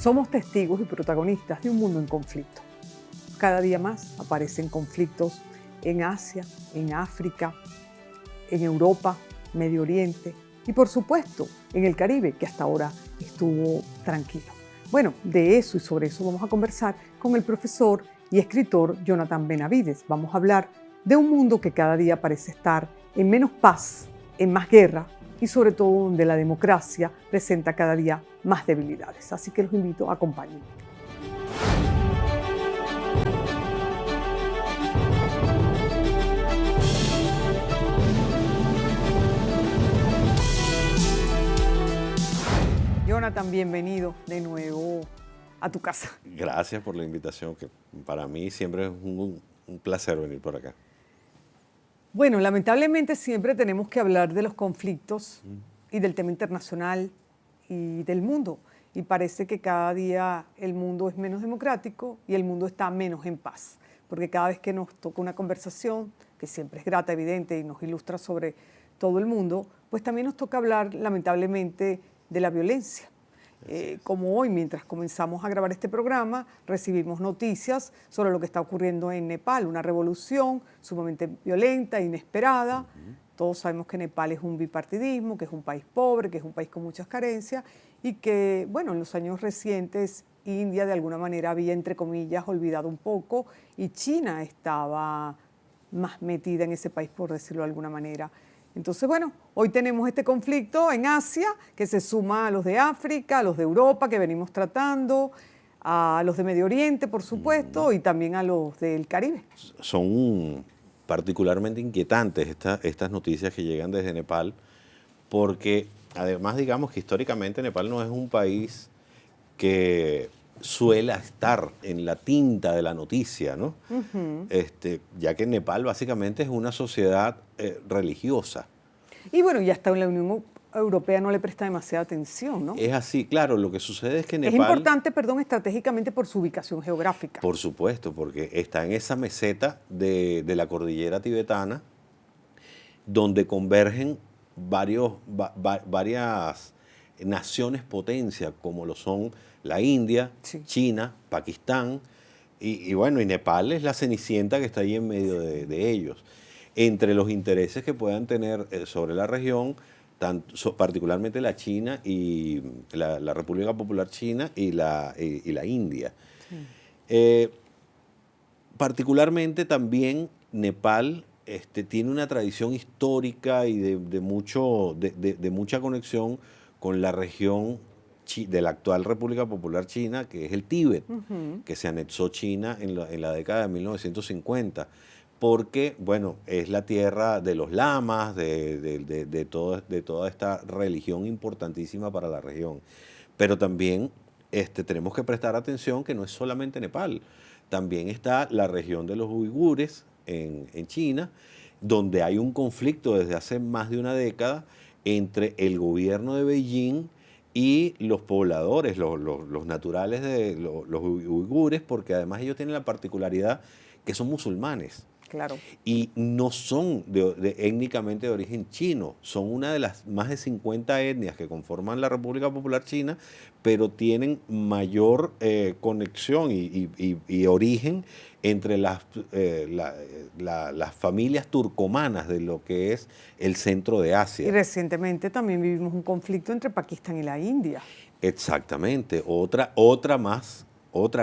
Somos testigos y protagonistas de un mundo en conflicto. Cada día más aparecen conflictos en Asia, en África, en Europa, Medio Oriente y por supuesto en el Caribe, que hasta ahora estuvo tranquilo. Bueno, de eso y sobre eso vamos a conversar con el profesor y escritor Jonathan Benavides. Vamos a hablar de un mundo que cada día parece estar en menos paz, en más guerra y sobre todo donde la democracia presenta cada día más debilidades. Así que los invito a acompañarme. Jonathan, bienvenido de nuevo a tu casa. Gracias por la invitación, que para mí siempre es un placer venir por acá. Bueno, lamentablemente siempre tenemos que hablar de los conflictos y del tema internacional y del mundo. Y parece que cada día el mundo es menos democrático y el mundo está menos en paz. Porque cada vez que nos toca una conversación, que siempre es grata, evidente y nos ilustra sobre todo el mundo, pues también nos toca hablar lamentablemente de la violencia. Como hoy, mientras comenzamos a grabar este programa, recibimos noticias sobre lo que está ocurriendo en Nepal, una revolución sumamente violenta, inesperada. Todos sabemos que Nepal es un bipartidismo, que es un país pobre, que es un país con muchas carencias y que, bueno, en los años recientes India de alguna manera había, entre comillas, olvidado un poco y China estaba más metida en ese país, por decirlo de alguna manera. Entonces, bueno, hoy tenemos este conflicto en Asia que se suma a los de África, a los de Europa que venimos tratando, a los de Medio Oriente, por supuesto, y también a los del Caribe. Son particularmente inquietantes estas noticias que llegan desde Nepal, porque además digamos que históricamente Nepal no es un país que suele estar en la tinta de la noticia, ¿no? Ya que Nepal básicamente es una sociedad religiosa. Y bueno, y hasta la Unión Europea no le presta demasiada atención, ¿no? Es así, claro, lo que sucede es que Nepal... Es importante, perdón, estratégicamente por su ubicación geográfica. Por supuesto, porque está en esa meseta de la cordillera tibetana, donde convergen varias naciones potencia, como lo son la India, Sí. China, Pakistán, y bueno, y Nepal es la cenicienta que está ahí en medio de ellos. Entre los intereses que puedan tener sobre la región, particularmente la China y la República Popular China y la India. Sí. Particularmente también Nepal tiene una tradición histórica y de mucha conexión con la región de la actual República Popular China, que es el Tíbet, que se anexó China en la década de 1950, porque, bueno, es la tierra de los lamas, de toda esta religión importantísima para la región. Pero también tenemos que prestar atención que no es solamente Nepal, también está la región de los uigures en China, donde hay un conflicto desde hace más de una década entre el gobierno de Beijing y los pobladores, los naturales de los uigures, porque además ellos tienen la particularidad que son musulmanes. Claro. Y no son étnicamente de origen chino, son una de las más de 50 etnias que conforman la República Popular China, pero tienen mayor conexión y origen entre las familias turcomanas de lo que es el centro de Asia. Y recientemente también vivimos un conflicto entre Pakistán y la India. Exactamente, otra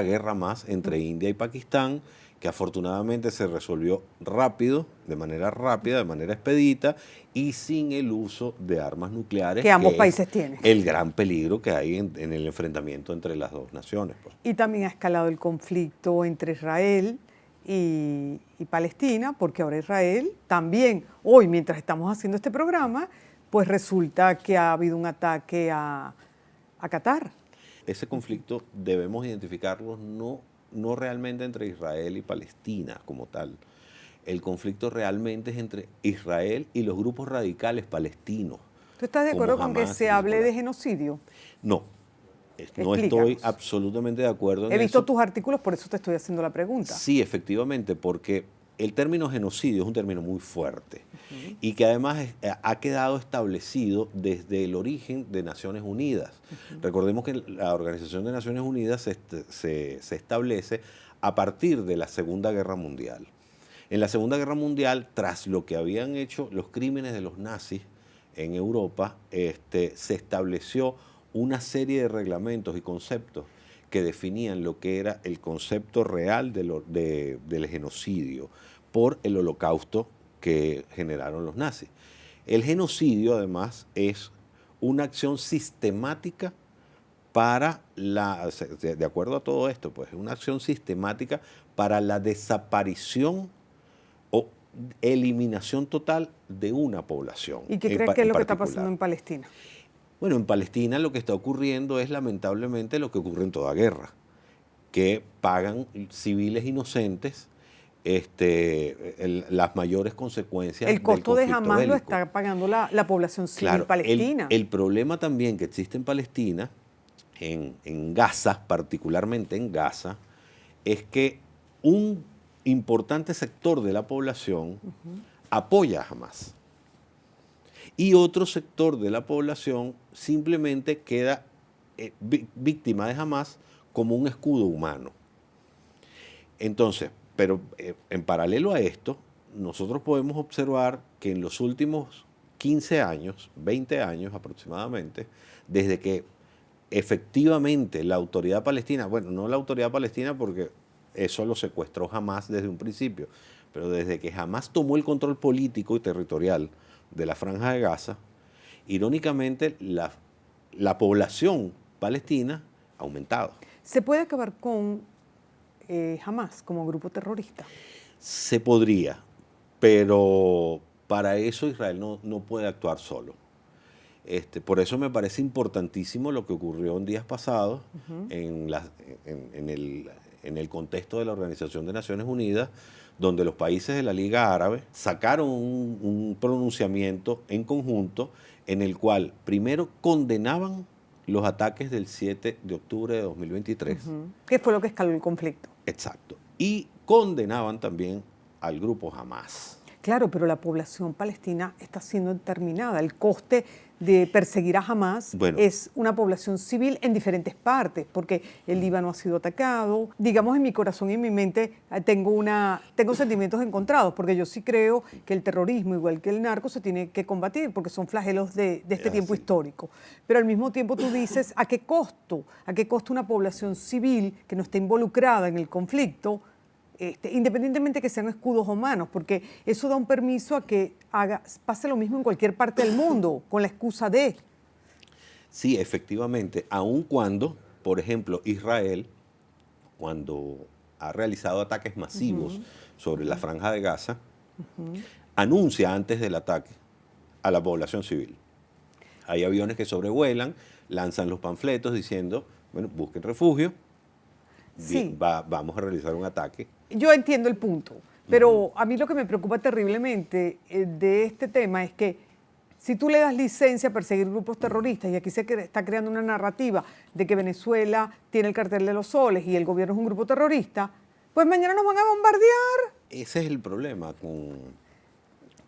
guerra más entre India y Pakistán, que afortunadamente se resolvió rápido, de manera expedita y sin el uso de armas nucleares. Que ambos países tienen. El gran peligro que hay en el enfrentamiento entre las dos naciones. Pues. Y también ha escalado el conflicto entre Israel y Palestina, porque ahora Israel también, hoy mientras estamos haciendo este programa, pues resulta que ha habido un ataque a Qatar. Ese conflicto debemos identificarlo no realmente entre Israel y Palestina como tal. El conflicto realmente es entre Israel y los grupos radicales palestinos. ¿Tú estás de acuerdo con que se hable de genocidio? No, no estoy absolutamente de acuerdo en eso. He visto tus artículos, por eso te estoy haciendo la pregunta. Sí, efectivamente, porque el término genocidio es un término muy fuerte y que además ha quedado establecido desde el origen de Naciones Unidas. Recordemos que la Organización de Naciones Unidas se establece a partir de la Segunda Guerra Mundial. En la Segunda Guerra Mundial, tras lo que habían hecho los crímenes de los nazis en Europa, se estableció una serie de reglamentos y conceptos que definían lo que era el concepto real del genocidio por el holocausto que generaron los nazis. El genocidio, además, es una acción sistemática para de acuerdo a todo esto, pues es una acción sistemática para la desaparición o eliminación total de una población. ¿Y qué crees que es lo que está pasando en Palestina? Bueno, en Palestina lo que está ocurriendo es lamentablemente lo que ocurre en toda guerra, que pagan civiles inocentes las mayores consecuencias El costo del de conflicto Hamas bélico. lo está pagando la población civil Claro, palestina. el problema también que existe en Palestina, en Gaza, particularmente en Gaza, es que un importante sector de la población apoya a Hamas. Y otro sector de la población simplemente queda víctima de Hamas como un escudo humano. Entonces, pero en paralelo a esto, nosotros podemos observar que en los últimos 15 años, 20 años aproximadamente, desde que efectivamente la autoridad palestina, bueno, no la autoridad palestina porque eso lo secuestró Hamas desde un principio, pero desde que Hamas tomó el control político y territorial de la Franja de Gaza, irónicamente la población palestina ha aumentado. ¿Se puede acabar con Hamas como grupo terrorista? Se podría, pero para eso Israel no puede actuar solo. Por eso me parece importantísimo lo que ocurrió en días pasados en el contexto de la Organización de Naciones Unidas, donde los países de la Liga Árabe sacaron un pronunciamiento en conjunto en el cual primero condenaban los ataques del 7 de octubre de 2023. ¿Qué fue lo que escaló el conflicto? Exacto. Y condenaban también al grupo Hamas. Claro, pero la población palestina está siendo exterminada. El coste de perseguir a Hamas es una población civil en diferentes partes, porque el Líbano ha sido atacado. Digamos, en mi corazón y en mi mente tengo sentimientos encontrados, porque yo sí creo que el terrorismo, igual que el narco, se tiene que combatir, porque son flagelos de este tiempo histórico. Pero al mismo tiempo tú dices, ¿a qué costo? ¿A qué costo una población civil que no esté involucrada en el conflicto? Independientemente que sean escudos humanos, porque eso da un permiso a que pase lo mismo en cualquier parte del mundo, con la excusa de... Sí, efectivamente, aun cuando, por ejemplo, Israel, cuando ha realizado ataques masivos sobre la Franja de Gaza, anuncia antes del ataque a la población civil. Hay aviones que sobrevuelan, lanzan los panfletos diciendo, bueno, busquen refugio, Sí. vamos a realizar un ataque. Yo entiendo el punto, pero a mí lo que me preocupa terriblemente de este tema es que si tú le das licencia a perseguir grupos terroristas, y aquí se está creando una narrativa de que Venezuela tiene el cartel de los soles y el gobierno es un grupo terrorista, pues mañana nos van a bombardear. Ese es el problema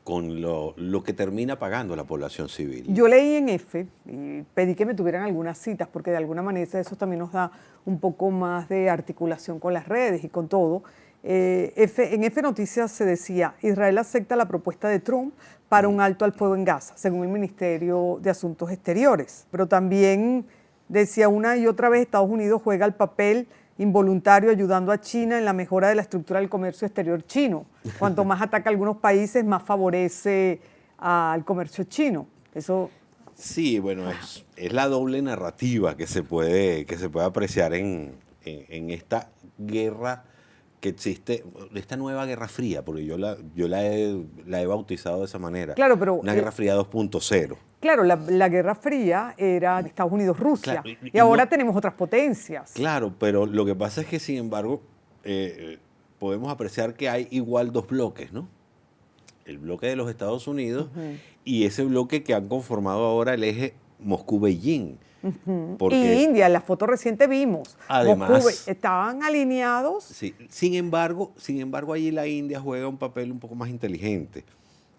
con lo que termina pagando la población civil. Yo leí en F y pedí que me tuvieran algunas citas, porque de alguna manera eso también nos da un poco más de articulación con las redes y con todo. En F Noticias se decía, Israel acepta la propuesta de Trump para un alto al fuego en Gaza, según el Ministerio de Asuntos Exteriores. Pero también decía una y otra vez, Estados Unidos juega el papel involuntario ayudando a China en la mejora de la estructura del comercio exterior chino. Cuanto más ataca a algunos países, más favorece al comercio chino. Eso... Sí, bueno, es la doble narrativa que se puede apreciar en esta guerra que existe, esta nueva Guerra Fría, porque yo la he bautizado de esa manera. Claro, pero una Guerra Fría 2.0. Claro, la Guerra Fría era Estados Unidos-Rusia, Claro, y ahora tenemos otras potencias. Claro, pero lo que pasa es que, sin embargo, podemos apreciar que hay igual dos bloques, ¿no? El bloque de los Estados Unidos y ese bloque que han conformado ahora el eje Moscú-Beijing, Porque, y India, en la foto reciente vimos, además, Moscú, estaban alineados. sí, sin embargo, allí la India juega un papel un poco más inteligente,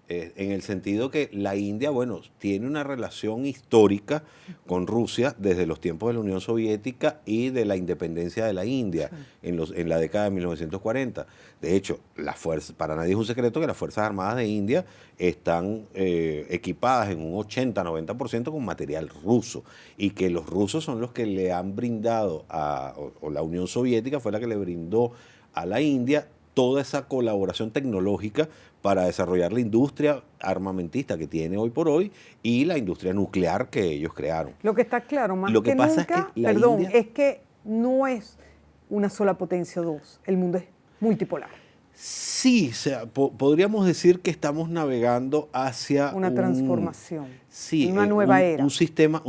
en el sentido que la India, bueno, tiene una relación histórica con Rusia desde los tiempos de la Unión Soviética y de la independencia de la India en la década de 1940. De hecho, para nadie es un secreto que las Fuerzas Armadas de India están equipadas en un 80-90% con material ruso, y que los rusos son los que le han brindado o la Unión Soviética fue la que le brindó a la India toda esa colaboración tecnológica para desarrollar la industria armamentista que tiene hoy por hoy y la industria nuclear que ellos crearon. Lo que está claro, más Lo que que pasa es nunca, que la perdón, India- es que no es una sola potencia o dos. El mundo es multipolar. Sí, o sea, podríamos decir que estamos navegando hacia Una transformación, sí, una nueva era. un sistema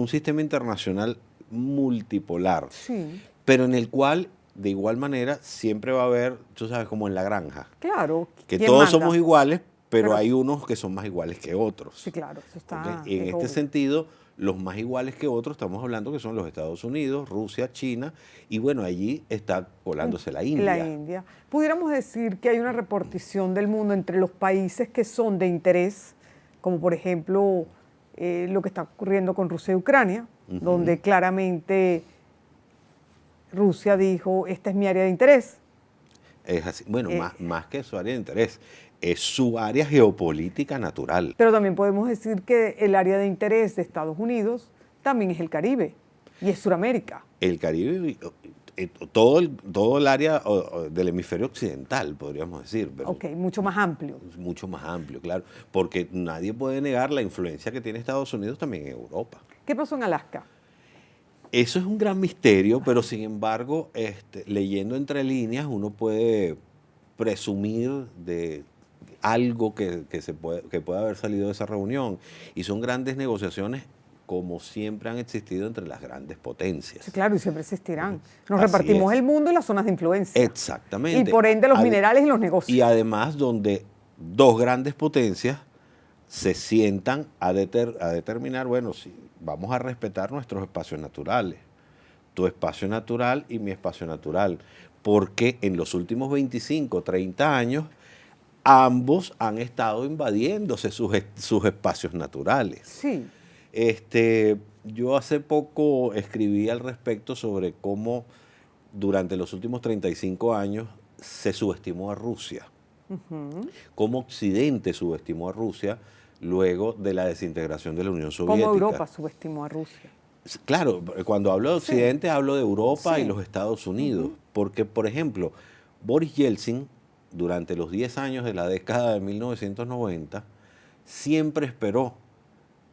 internacional multipolar, Sí, pero en el cual, de igual manera, siempre va a haber, tú sabes, como en la granja, claro. que ¿Quién todos manda? somos iguales, pero Pero- hay unos que son más iguales que otros. Sí, claro, eso está. ¿Ok? Y en es este obvio. sentido, los más iguales que otros, estamos hablando que son los Estados Unidos, Rusia, China, y bueno, allí está colándose la India. La India. Pudiéramos decir que hay una repartición del mundo entre los países que son de interés, como por ejemplo lo que está ocurriendo con Rusia y Ucrania, donde claramente Rusia dijo, esta es mi área de interés. Es así. Bueno, más que su área de interés, es su área geopolítica natural. Pero también podemos decir que el área de interés de Estados Unidos también es el Caribe y es Sudamérica. El Caribe, todo el área del hemisferio occidental, podríamos decir. Pero Ok, mucho más amplio. es mucho más amplio, claro, porque nadie puede negar la influencia que tiene Estados Unidos también en Europa. ¿Qué pasó en Alaska? Eso es un gran misterio, pero sin embargo, leyendo entre líneas, uno puede presumir de algo que puede haber salido de esa reunión. Y son grandes negociaciones, como siempre han existido entre las grandes potencias. Sí, claro, y siempre existirán. Nos Así repartimos es. el mundo y las zonas de influencia. Exactamente. Y por ende los Ade- minerales y los negocios. Y además donde dos grandes potencias se sientan a determinar, bueno, si vamos a respetar nuestros espacios naturales, tu espacio natural y mi espacio natural, porque en los últimos 25, 30 años, ambos han estado invadiéndose sus espacios naturales. Sí, Yo hace poco escribí al respecto sobre cómo durante los últimos 35 años se subestimó a Rusia, cómo Occidente subestimó a Rusia luego de la desintegración de la Unión Soviética. como Europa subestimó a Rusia. Claro, cuando hablo de Occidente hablo de Europa Sí. y los Estados Unidos, porque, por ejemplo, Boris Yeltsin, durante los 10 años de la década de 1990, siempre esperó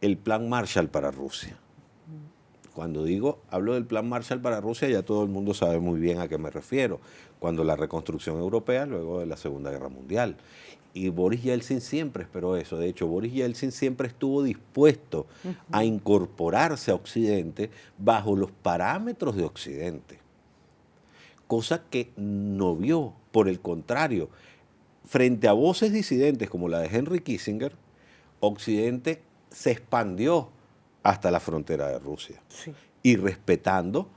el Plan Marshall para Rusia. Cuando hablo del Plan Marshall para Rusia, ya todo el mundo sabe muy bien a qué me refiero. Cuando la reconstrucción europea, luego de la Segunda Guerra Mundial. Y Boris Yeltsin siempre esperó eso. De hecho, Boris Yeltsin siempre estuvo dispuesto a incorporarse a Occidente bajo los parámetros de Occidente. Cosa que no vio. Por el contrario, frente a voces disidentes como la de Henry Kissinger, Occidente se expandió hasta la frontera de Rusia. Sí. Y respetando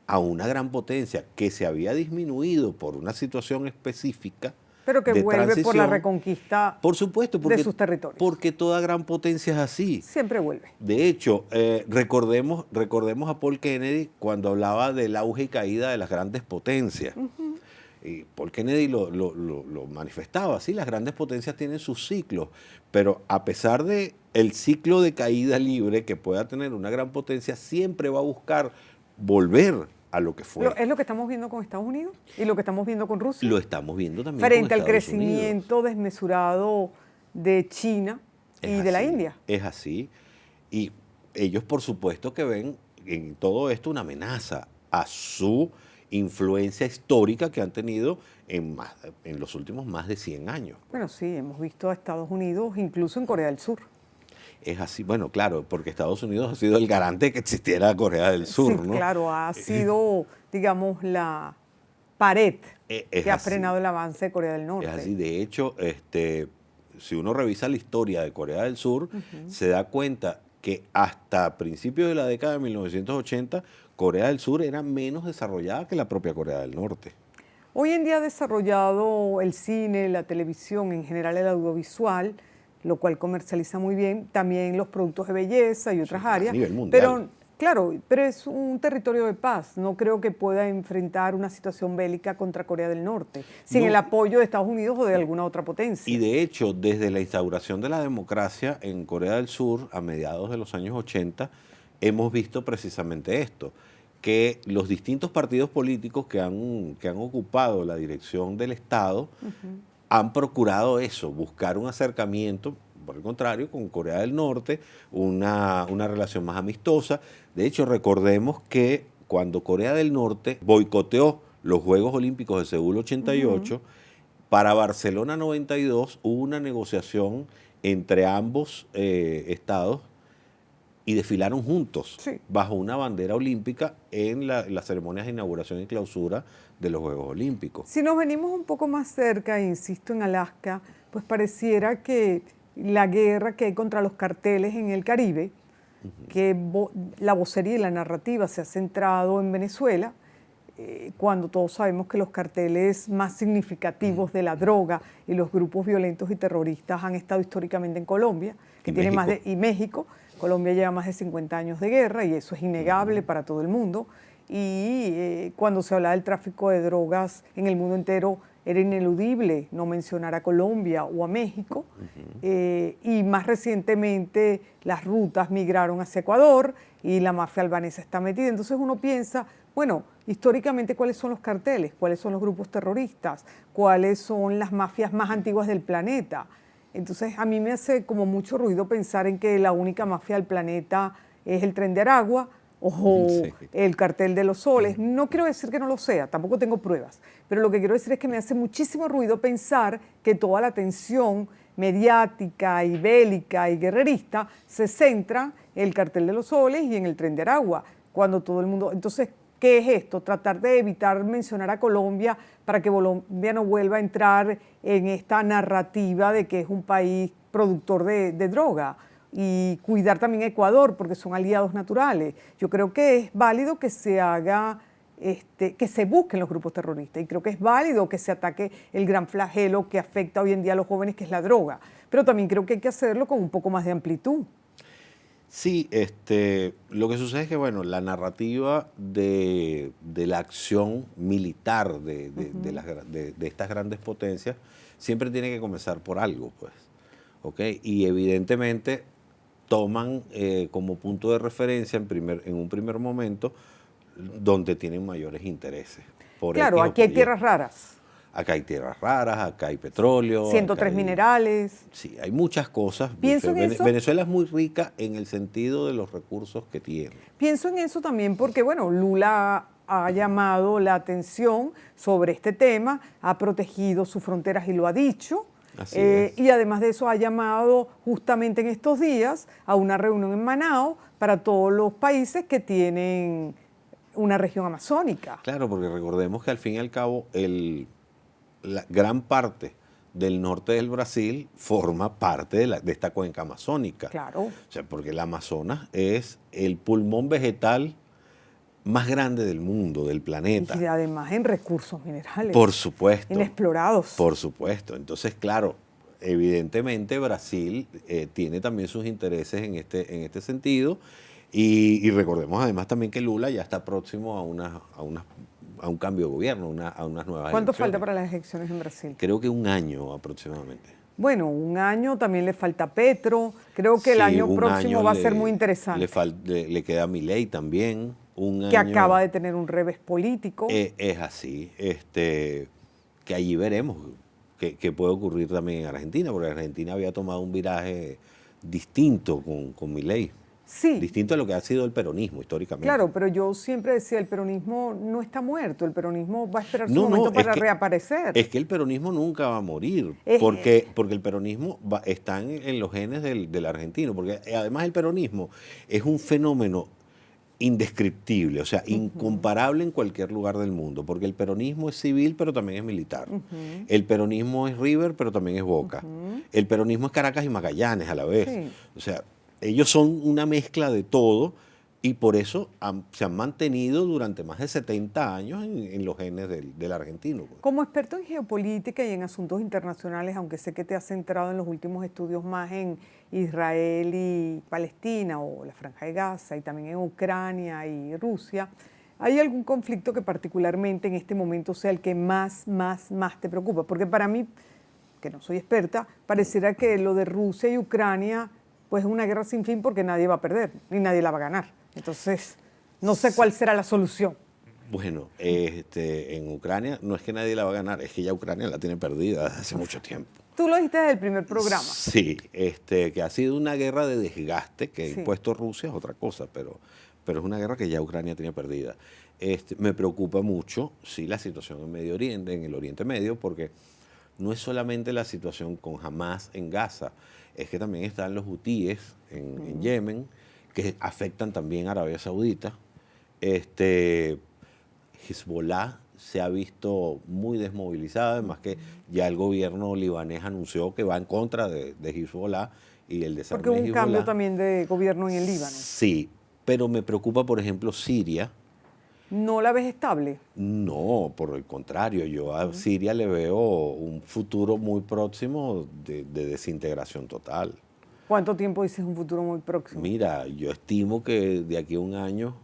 a una gran potencia que se había disminuido por una situación específica, Pero que de vuelve por la transición. reconquista Por supuesto, de sus territorios. porque toda gran potencia es así. Siempre vuelve. De hecho, recordemos a Paul Kennedy cuando hablaba del auge y caída de las grandes potencias. Y Paul Kennedy lo manifestaba, sí, las grandes potencias tienen sus ciclos, pero a pesar de el ciclo de caída libre que pueda tener una gran potencia, siempre va a buscar volver a lo que fue. Es lo que estamos viendo con Estados Unidos y lo que estamos viendo con Rusia. Lo estamos viendo también Frente con al Estados Unidos. crecimiento desmesurado de China y Es de la así, India. Es así. Y ellos, por supuesto, que ven en todo esto una amenaza a su influencia histórica que han tenido en los últimos más de 100 años. Bueno, sí, hemos visto a Estados Unidos incluso en Corea del Sur. Es así, bueno, claro, porque Estados Unidos ha sido el garante de que existiera Corea del Sur, Sí, ¿no? claro, ha sido, digamos, la pared Es que ha así. frenado el avance de Corea del Norte. Es así, de hecho, si uno revisa la historia de Corea del Sur, se da cuenta que hasta principios de la década de 1980 Corea del Sur era menos desarrollada que la propia Corea del Norte. Hoy en día ha desarrollado el cine, la televisión, en general el audiovisual, lo cual comercializa muy bien, también los productos de belleza y otras áreas. A nivel mundial. Pero, claro, pero es un territorio de paz. No creo que pueda enfrentar una situación bélica contra Corea del Norte, sin el apoyo de Estados Unidos o de alguna otra potencia. Y de hecho, desde la instauración de la democracia en Corea del Sur, a mediados de los años 80, hemos visto precisamente esto, que los distintos partidos políticos que han ocupado la dirección del Estado han procurado eso, buscar un acercamiento, por el contrario, con Corea del Norte, una relación más amistosa. De hecho, recordemos que cuando Corea del Norte boicoteó los Juegos Olímpicos de Seúl 88, para Barcelona 92 hubo una negociación entre ambos estados y desfilaron juntos bajo una bandera olímpica en las ceremonias de inauguración y clausura de los Juegos Olímpicos. Si nos venimos un poco más cerca, insisto, en Alaska, pues pareciera que la guerra que hay contra los carteles en el Caribe, que la vocería y la narrativa se ha centrado en Venezuela, cuando todos sabemos que los carteles más significativos de la droga y los grupos violentos y terroristas han estado históricamente en Colombia, que tiene y México. Colombia lleva más de 50 años de guerra y eso es innegable para todo el mundo. Y cuando se hablaba del tráfico de drogas en el mundo entero, era ineludible no mencionar a Colombia o a México. Y más recientemente las rutas migraron hacia Ecuador y la mafia albanesa está metida. Entonces uno piensa, bueno, históricamente, ¿cuáles son los carteles? ¿Cuáles son los grupos terroristas? ¿Cuáles son las mafias más antiguas del planeta? Entonces, a mí me hace como mucho ruido pensar en que la única mafia del planeta es el Tren de Aragua o el Cartel de los Soles. No quiero decir que no lo sea, tampoco tengo pruebas, pero lo que quiero decir es que me hace muchísimo ruido pensar que toda la atención mediática y bélica y guerrerista se centra en el Cartel de los Soles y en el Tren de Aragua, cuando todo el mundo... Entonces, ¿qué es esto? Tratar de evitar mencionar a Colombia para que Colombia no vuelva a entrar en esta narrativa de que es un país productor de droga, y cuidar también a Ecuador porque son aliados naturales. Yo creo que es válido que se haga, que se busquen los grupos terroristas, y creo que es válido que se ataque el gran flagelo que afecta hoy en día a los jóvenes, que es la droga, pero también creo que hay que hacerlo con un poco más de amplitud. Sí, lo que sucede es que, bueno, la narrativa de la acción militar de estas grandes potencias siempre tiene que comenzar por algo, pues, ¿ok? Y evidentemente toman como punto de referencia en un primer momento donde tienen mayores intereses. Claro, aquí hay tierras raras. Acá hay tierras raras, acá hay petróleo. 103 minerales. Sí, hay muchas cosas. Pienso en eso. Venezuela es muy rica en el sentido de los recursos que tiene. Pienso en eso también porque, bueno, Lula ha llamado la atención sobre este tema, ha protegido sus fronteras y lo ha dicho. Así es. Y además de eso ha llamado justamente en estos días a una reunión en Manao para todos los países que tienen una región amazónica. Claro, porque recordemos que al fin y al cabo la gran parte del norte del Brasil forma parte de esta cuenca amazónica. Claro. O sea, porque el Amazonas es el pulmón vegetal más grande del mundo, del planeta. Y además en recursos minerales. Por supuesto. Inexplorados. Por supuesto. Entonces, claro, evidentemente Brasil tiene también sus intereses en este sentido. Y recordemos además también que Lula ya está próximo a un cambio de gobierno, a unas nuevas ¿Cuánto elecciones. falta para las elecciones en Brasil? Creo que un año aproximadamente. Bueno, un año, también le falta Petro. Creo que el año próximo va a ser muy interesante. Le queda Milei también. Que acaba de tener un revés político. Es así. Que allí veremos qué puede ocurrir también en Argentina, porque Argentina había tomado un viraje distinto con Milei. Sí. Distinto a lo que ha sido el peronismo históricamente. Claro, pero yo siempre decía, el peronismo no está muerto, el peronismo va a esperar su momento para reaparecer. Es que el peronismo nunca va a morir, porque el peronismo está en los genes del argentino, porque además el peronismo es un fenómeno indescriptible, o sea, incomparable en cualquier lugar del mundo, porque el peronismo es civil, pero también es militar. El peronismo es River, pero también es Boca. El peronismo es Caracas y Magallanes a la vez. Sí. O sea, ellos son una mezcla de todo y por eso se han mantenido durante más de 70 años en los genes del argentino, pues. Como experto en geopolítica y en asuntos internacionales, aunque sé que te has centrado en los últimos estudios más en Israel y Palestina o la Franja de Gaza y también en Ucrania y Rusia, ¿hay algún conflicto que particularmente en este momento sea el que más te preocupa? Porque para mí, que no soy experta, pareciera que lo de Rusia y Ucrania pues es una guerra sin fin porque nadie va a perder ni nadie la va a ganar. Entonces, no sé cuál será la solución. Bueno, en Ucrania no es que nadie la va a ganar, es que ya Ucrania la tiene perdida desde hace mucho tiempo. Tú lo dijiste desde el primer programa. Sí, que ha sido una guerra de desgaste que ha Sí. impuesto Rusia es otra cosa, pero es una guerra que ya Ucrania tiene perdida. Me preocupa mucho, sí, la situación en Medio Oriente, en el Oriente Medio, porque no es solamente la situación con Hamas en Gaza, es que también están los hutíes en Yemen, que afectan también a Arabia Saudita. Hezbollah se ha visto muy desmovilizada, además que ya el gobierno libanés anunció que va en contra de Hezbollah y el desarme Porque hubo de un Hezbollah. cambio también de gobierno en el Líbano. Sí, pero me preocupa, por ejemplo, Siria. ¿No la ves estable? No, por el contrario, yo a Siria le veo un futuro muy próximo de desintegración total. ¿Cuánto tiempo dices un futuro muy próximo? Mira, yo estimo que de aquí a un año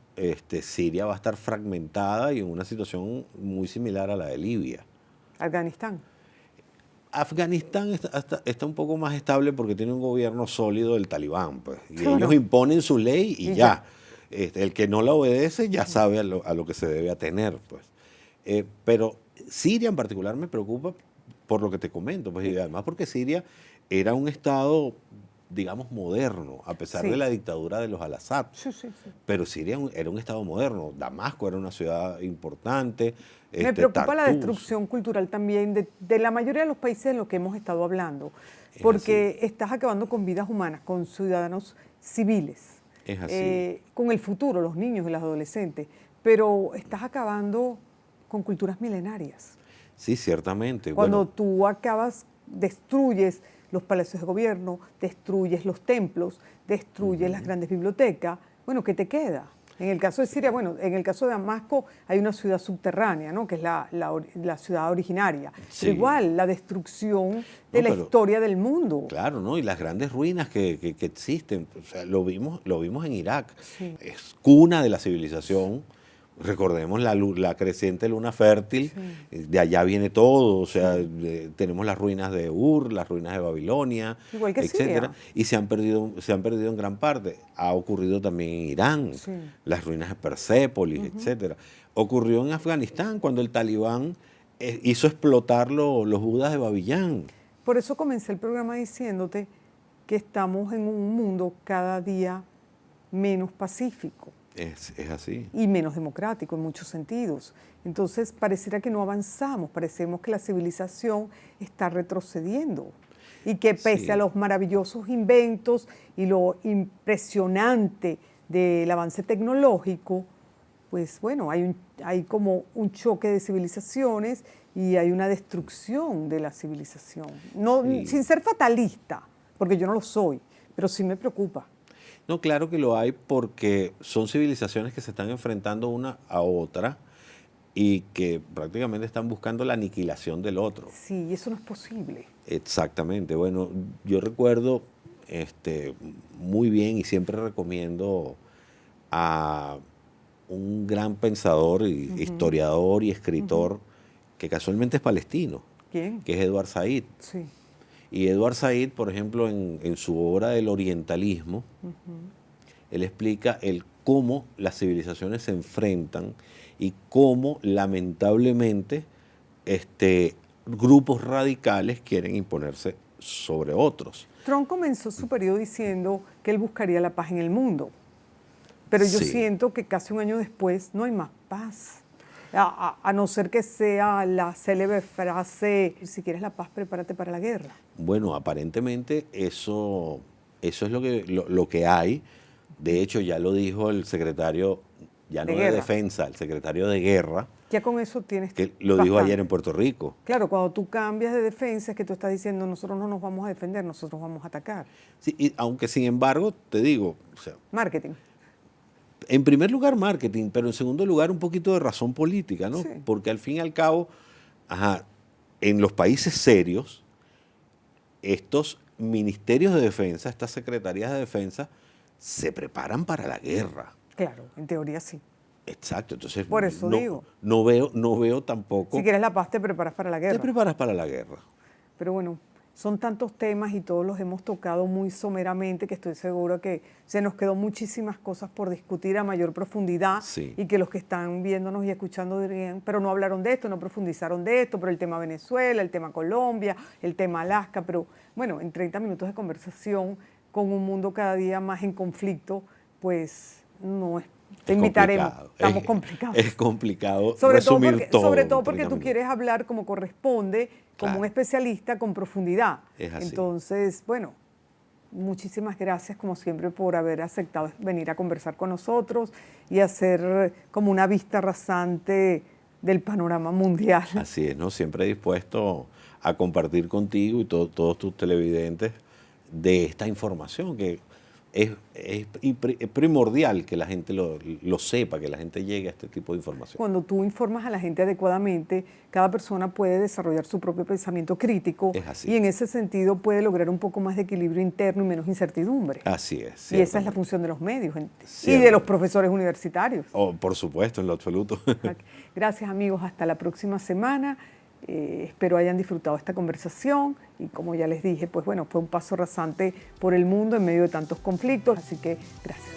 Siria va a estar fragmentada y en una situación muy similar a la de Libia. Afganistán. Afganistán está un poco más estable porque tiene un gobierno sólido del Talibán, pues, y Claro. ellos imponen su ley y Y ya. El que no la obedece ya sabe a lo que se debe atener, pues. Pero Siria en particular me preocupa por lo que te comento, pues, y además porque Siria era un estado, digamos, moderno, a pesar Sí. de la dictadura de los al-Assad. Sí. Pero Siria era un estado moderno. Damasco era una ciudad importante. Me preocupa la Tartus. destrucción cultural también de la mayoría de los países en los que hemos estado hablando, Es porque estás acabando con vidas humanas, con ciudadanos civiles, Es así. con el futuro, los niños y los adolescentes, pero estás acabando con culturas milenarias. Sí, ciertamente. Cuando Bueno, tú destruyes los palacios de gobierno, destruyes los templos, destruyes las grandes bibliotecas, bueno, ¿qué te queda? En el caso de Siria, bueno, en el caso de Damasco hay una ciudad subterránea, ¿no? Que es la ciudad originaria. Sí. Pero igual, la destrucción de la pero- historia del mundo. claro, ¿no? Y las grandes ruinas que existen. O sea, lo vimos en Irak. Sí. Es cuna de la civilización. Recordemos la creciente luna fértil, de allá viene todo, o sea, tenemos las ruinas de Ur, las ruinas de Babilonia, Igual que etcétera, Siria. y se han perdido en gran parte. Ha ocurrido también en Irán, Sí. las ruinas de Persépolis, etcétera. Ocurrió en Afganistán cuando el Talibán hizo explotar los budas de Babillán. Por eso comencé el programa diciéndote que estamos en un mundo cada día menos pacífico Es así. y menos democrático en muchos sentidos. Entonces, pareciera que no avanzamos, parecemos que la civilización está retrocediendo y que pese Sí. a los maravillosos inventos y lo impresionante del avance tecnológico, pues bueno, hay como un choque de civilizaciones y hay una destrucción de la civilización. No, Sí. sin ser fatalista, porque yo no lo soy, pero sí me preocupa. No, claro que lo hay porque son civilizaciones que se están enfrentando una a otra y que prácticamente están buscando la aniquilación del otro. Sí, eso no es posible. Exactamente. Bueno, yo recuerdo muy bien y siempre recomiendo a un gran pensador, historiador y escritor que casualmente es palestino, ¿Quién? que es Edward Said. Sí. Y Edward Said, por ejemplo, en su obra del orientalismo, él explica cómo las civilizaciones se enfrentan y cómo lamentablemente grupos radicales quieren imponerse sobre otros. Trump comenzó su periodo diciendo que él buscaría la paz en el mundo, pero yo Sí. siento que casi un año después no hay más paz. A no ser que sea la célebre frase, si quieres la paz, prepárate para la guerra. Bueno, aparentemente eso es lo que hay. De hecho, ya lo dijo el secretario ya de no de guerra. defensa, el secretario de guerra, Ya con eso tienes que lo dijo bastante. ayer en Puerto Rico. Claro, cuando tú cambias de defensa es que tú estás diciendo nosotros no nos vamos a defender, nosotros vamos a atacar. Sí, y aunque sin embargo, te digo, o sea, Marketing. en primer lugar marketing, pero en segundo lugar un poquito de razón política, ¿no? Sí. Porque al fin y al cabo, en los países serios, estos ministerios de defensa, estas secretarías de defensa, se preparan para la guerra. Claro, en teoría sí. Exacto, entonces Por eso digo. no veo tampoco. Si quieres la paz te preparas para la Te guerra. preparas para la guerra. Pero bueno, son tantos temas y todos los hemos tocado muy someramente que estoy segura que se nos quedó muchísimas cosas por discutir a mayor profundidad Sí. y que los que están viéndonos y escuchando dirían, pero no hablaron de esto, no profundizaron de esto, pero el tema Venezuela, el tema Colombia, el tema Alaska, pero bueno, en 30 minutos de conversación con un mundo cada día más en conflicto, pues no es. Te invitaremos. Complicado. Estamos complicados. Es complicado Sobre todo resumir todo. sobre en todo porque 30 tú minutos. quieres hablar como corresponde, como Claro. un especialista con profundidad. Es así. Entonces, bueno, muchísimas gracias como siempre por haber aceptado venir a conversar con nosotros y hacer como una vista rasante del panorama mundial. Así es, ¿no? Siempre dispuesto a compartir contigo y todos tus televidentes de esta información que es primordial que la gente lo sepa, que la gente llegue a este tipo de información. Cuando tú informas a la gente adecuadamente, cada persona puede desarrollar su propio pensamiento crítico Es así. y en ese sentido puede lograr un poco más de equilibrio interno y menos incertidumbre. Así es. Y esa es la ciertamente. función de los medios y de Ciertamente. los profesores universitarios. Oh, por supuesto, en lo absoluto. Gracias amigos, hasta la próxima semana. Espero hayan disfrutado esta conversación y como ya les dije, pues bueno, fue un paso rasante por el mundo en medio de tantos conflictos, así que gracias.